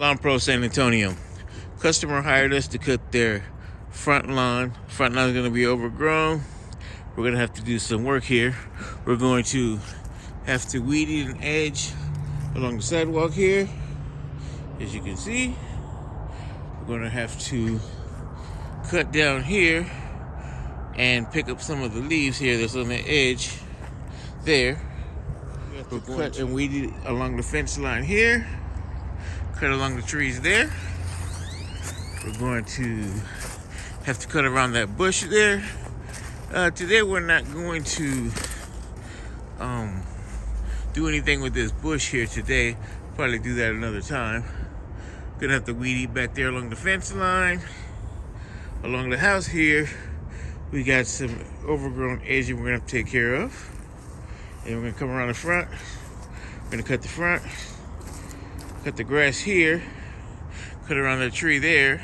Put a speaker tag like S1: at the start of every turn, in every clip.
S1: LawnPro San Antonio. Customer hired us to cut their front lawn. Front lawn is going to be overgrown. We're going to have to do some work here. We're going to have to weed eat an edge along the sidewalk here. As you can see, we're going to have to cut down here and pick up some of the leaves here that's on the edge there. We'll cut and weed eat along the fence line here. Cut along the trees there. We're going to have to cut around that bush there. Today we're not going to do anything with this bush here today. Probably do that another time. Gonna have to weed eat back there along the fence line. Along the house here, we got some overgrown edges we're gonna have to take care of. And we're gonna come around the front. We're gonna cut the front. Cut the grass here, cut around the tree there,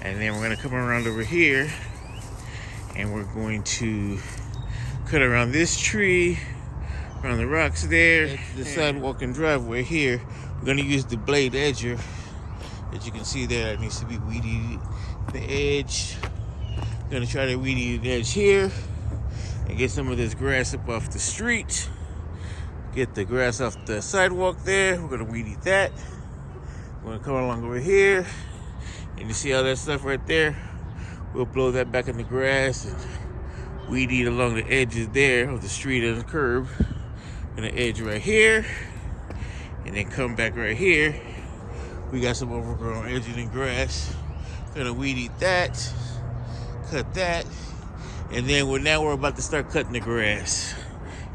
S1: and then we're gonna come around over here and we're going to cut around this tree, around the rocks there, the sidewalk and driveway here. We're gonna use the blade edger. As you can see there, it needs to be weed eated. The edge, I'm gonna try to weed eat the edge here and get some of this grass up off the street. Get the grass off the sidewalk there. We're gonna weed eat that. We're gonna come along over here. And you see all that stuff right there? We'll blow that back in the grass and weed eat along the edges there of the street and the curb. Gonna edge right here. And then come back right here. We got some overgrown edges and grass. Gonna weed eat that. Cut that. And then now we're about to start cutting the grass.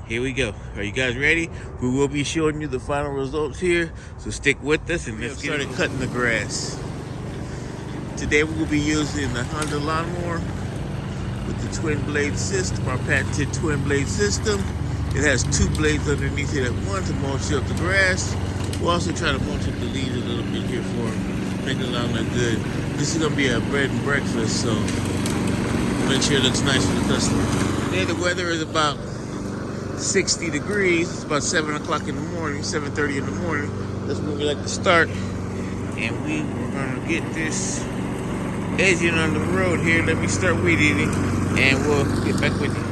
S1: Here we go. Are you guys ready? We will be showing you the final results here, so stick with us and let's get started cutting the grass. Today we will be using the Honda lawnmower with the twin blade system, our patented twin blade system. It has two blades underneath it at once to mulch up the grass. We'll also try to mulch up the leaves a little bit here for them, make the lawn look good. This is going to be a bread and breakfast, so make sure it looks nice for the customer. Today the weather is about 60 degrees. It's about 7 o'clock in the morning, 7:30 in the morning. That's when we like to start. And we're gonna get this edging on the road here. Let me start weed eating and we'll get back with you.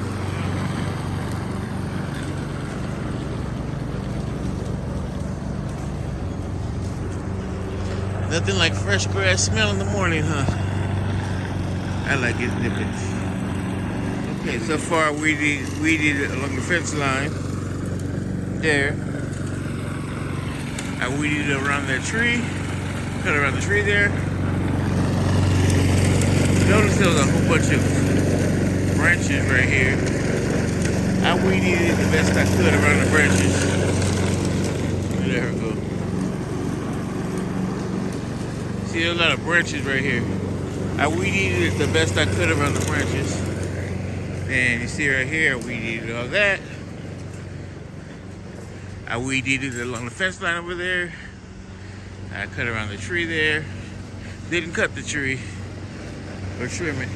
S1: Nothing like fresh grass smell in the morning, huh? I like it different. Okay, so far weeded along the fence line there. I weeded around that tree, cut around the tree there. Notice there was a whole bunch of branches right here. I weeded it the best I could around the branches. There we go. See, there's a lot of branches right here. I weeded it the best I could around the branches. And you see right here, I weed eated all that. I weed eated along the fence line over there. I cut around the tree there. Didn't cut the tree or trim it.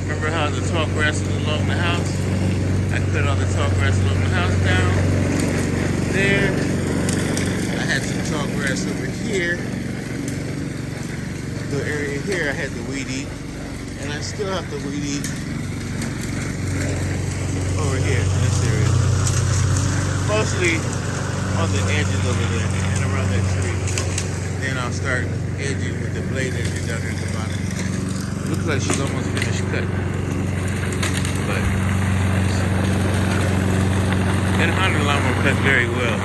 S1: Remember how the tall grass was along the house? I cut all the tall grass along the house down there. I had some tall grass over here. The area here I had to weed eat. And I still have to weed eat over here in this area. Mostly on the edges over there and around that tree. Then I'll start edging with the blade edges down there at the bottom. Looks like she's almost finished cutting. But that Honda lawnmower cuts very well.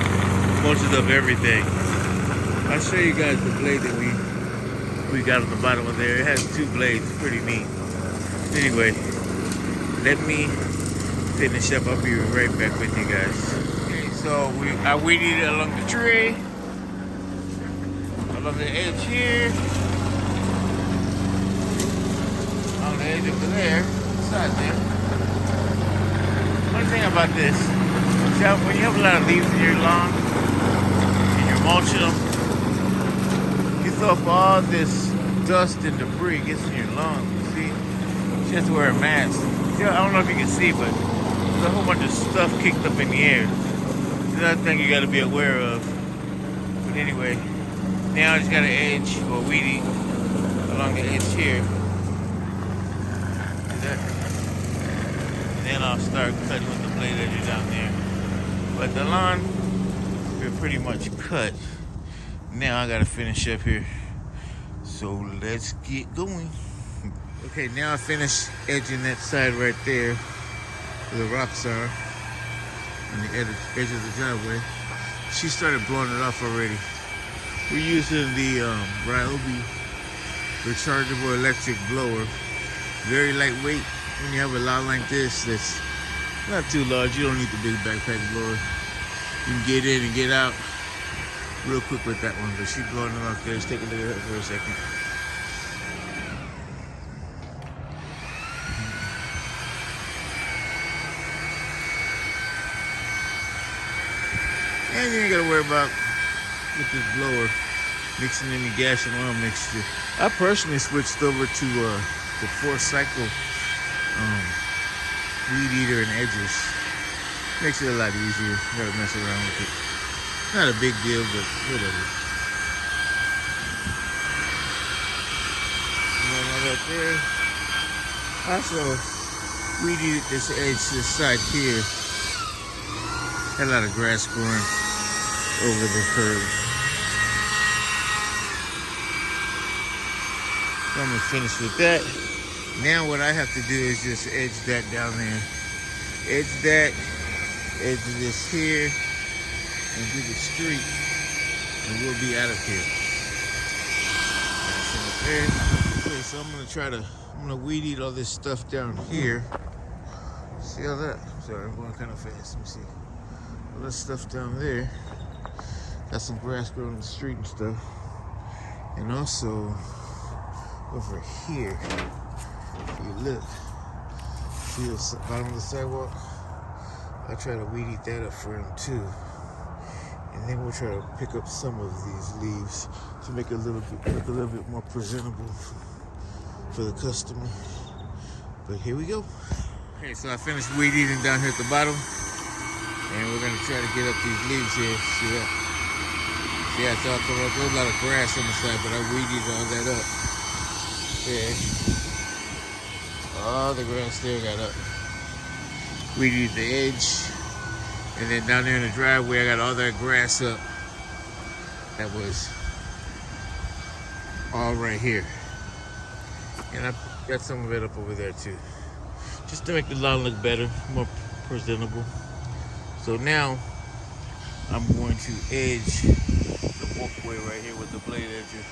S1: Mulches up everything. I'll show you guys the blade that we got on the bottom of there. It has two blades, pretty neat. Anyway, let me finish up. I'll be right back with you guys. Okay, so I weeded it along the tree, along the edge here, on the edge over there, side there. One thing about this, when you have a lot of leaves in your lawn and you're mulching them, you throw up all this dust and debris gets in your lawn. See, you have to wear a mask. I don't know if you can see, but there's a whole bunch of stuff kicked up in the air. It's another thing you got to be aware of. But anyway, Now I just got an edge or weed eat along the edge here. And then I'll start cutting with the blade edge down there. But the lawn, we're pretty much cut. Now I gotta finish up here. So let's get going. Okay, now I finished edging that side right there where the rocks are on the edge of the driveway. She started blowing it off already. We're using the Ryobi rechargeable electric blower. Very lightweight. When you have a lawn like this that's not too large, you don't need the big backpack blower. You can get in and get out real quick with that one, but she's blowing it off there. Let's take a look at her for a second. And you ain't gotta worry about with this blower mixing any gas and oil mixture. I personally switched over to the 4-cycle weed eater and edges. Makes it a lot easier. You gotta mess around with it. Not a big deal, but whatever. Right there. Also, weed eated this edge to the side here. Had a lot of grass growing over the curb. So I'm gonna finish with that. Now what I have to do is just edge that down there. Edge that, edge this here, and do the street, and we'll be out of here. Okay, so I'm gonna weed eat all this stuff down here. See all that? Sorry, I'm going kind of fast. Let me see. All that stuff down there. Got some grass growing in the street and stuff. And also over here, if you look, see the bottom of the sidewalk? I try to weed eat that up for him too. And then we'll try to pick up some of these leaves to make it look a little bit more presentable for the customer. But here we go. Okay, so I finished weed eating down here at the bottom. And we're gonna try to get up these leaves here. See that? See, I thought there was a lot of grass on the side, but I weed eated all that up. Yeah. All the grass there got up. Weed eated the edge. And then down there in the driveway, I got all that grass up. That was all right here. And I got some of it up over there too. Just to make the lawn look better, more presentable. So now, I'm going to edge the walkway right here with the blade edger.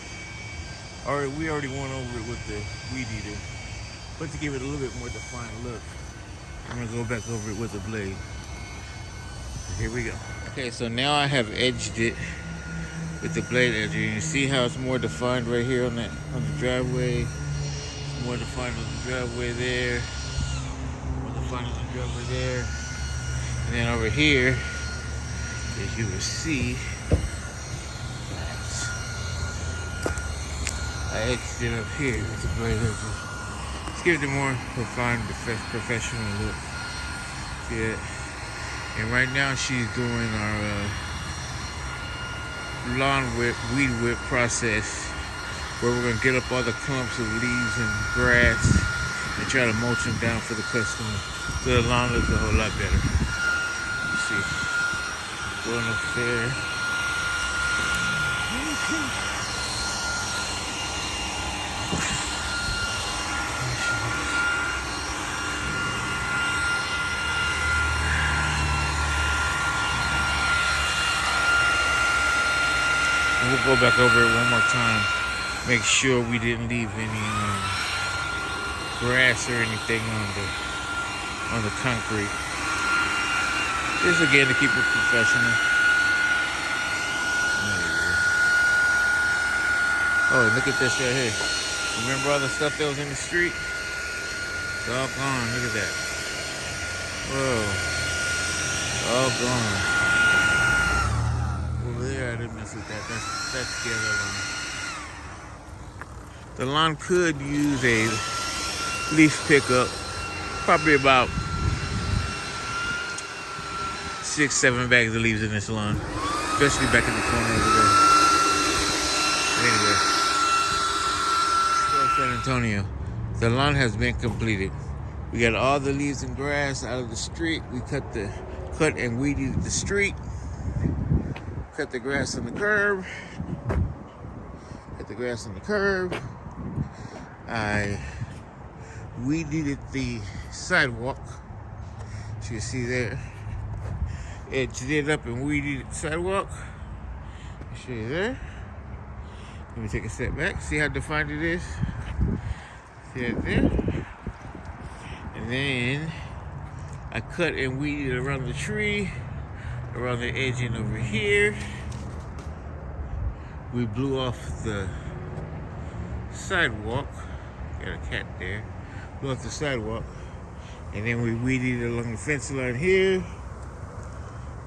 S1: Alright, we already went over it with the weed eater. But to give it a little bit more defined look, I'm going to go back over it with the blade. Here we go. Okay, so now I have edged it with the blade edger. You see how it's more defined right here on the driveway. It's more defined on the driveway there. More defined on the driveway there. And then over here, as you will see, I edged it up here with the blade edger. Let's give it a more refined, professional look. See it? And right now she's doing our lawn whip, weed whip process, where we're gonna get up all the clumps of leaves and grass and try to mulch them down for the customer, so the lawn looks a whole lot better. You see, going up there. We'll go back over it one more time. Make sure we didn't leave any grass or anything on the concrete. Just again to keep it professional. Oh, look at this right here. Remember all the stuff that was in the street? It's all gone. Look at that. Whoa. All gone. Over there, I didn't mess with that. That's the other one. The lawn could use a leaf pickup. Probably about 6-7 bags of leaves in this lawn. Especially back in the corner over there. San Antonio. The lawn has been completed. We got all the leaves and grass out of the street. We cut and weeded the street. Cut the grass on the curb. Cut the grass on the curb. I weeded the sidewalk. As you see there. Edged it up and weeded the sidewalk. I'll show you there. Let me take a step back. See how defined it is? See it there? And then I cut and weeded around the tree, around the edging over here. We blew off the sidewalk. Got a cat there. Blew off the sidewalk. And then we weeded along the fence line here.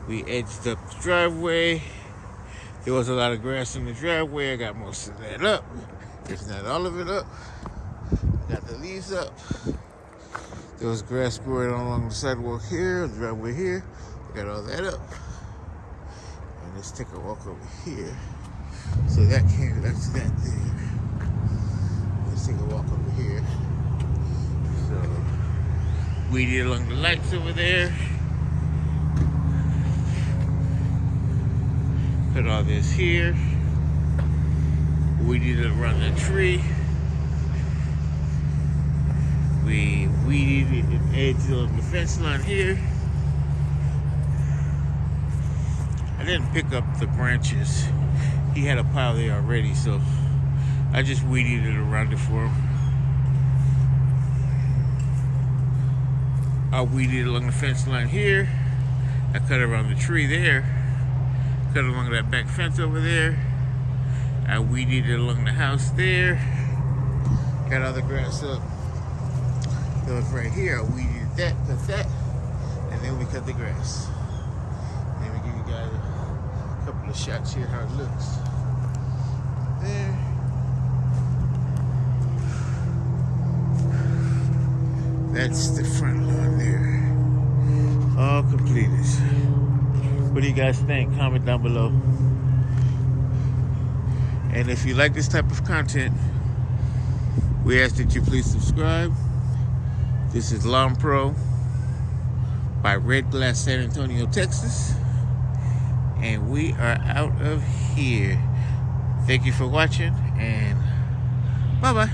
S1: We edged up the driveway. There was a lot of grass in the driveway. I got most of that up. If not all of it up. I got the leaves up. There was grass growing along the sidewalk here, the driveway here. I got all that up. And let's take a walk over here. So that's that there. Let's take a walk over here. So weeded along the lights over there. Put all this here. Weeded it around the tree. We weeded it and edged on the fence line here. I didn't pick up the branches. He had a pile there already, so I just weeded it around it for him. I weeded along the fence line here. I cut around the tree there. Cut along that back fence over there. I weeded it along the house there. Got all the grass up. That was right here. I weeded that, cut that, and then we cut the grass. Let me give you guys a couple of shots here how it looks. There. That's the front lawn there. All completed. What do you guys think? Comment down below. And if you like this type of content, we ask that you please subscribe. This is LawnPro by Red Glass, San Antonio, Texas. And we are out of here. Thank you for watching, and bye-bye.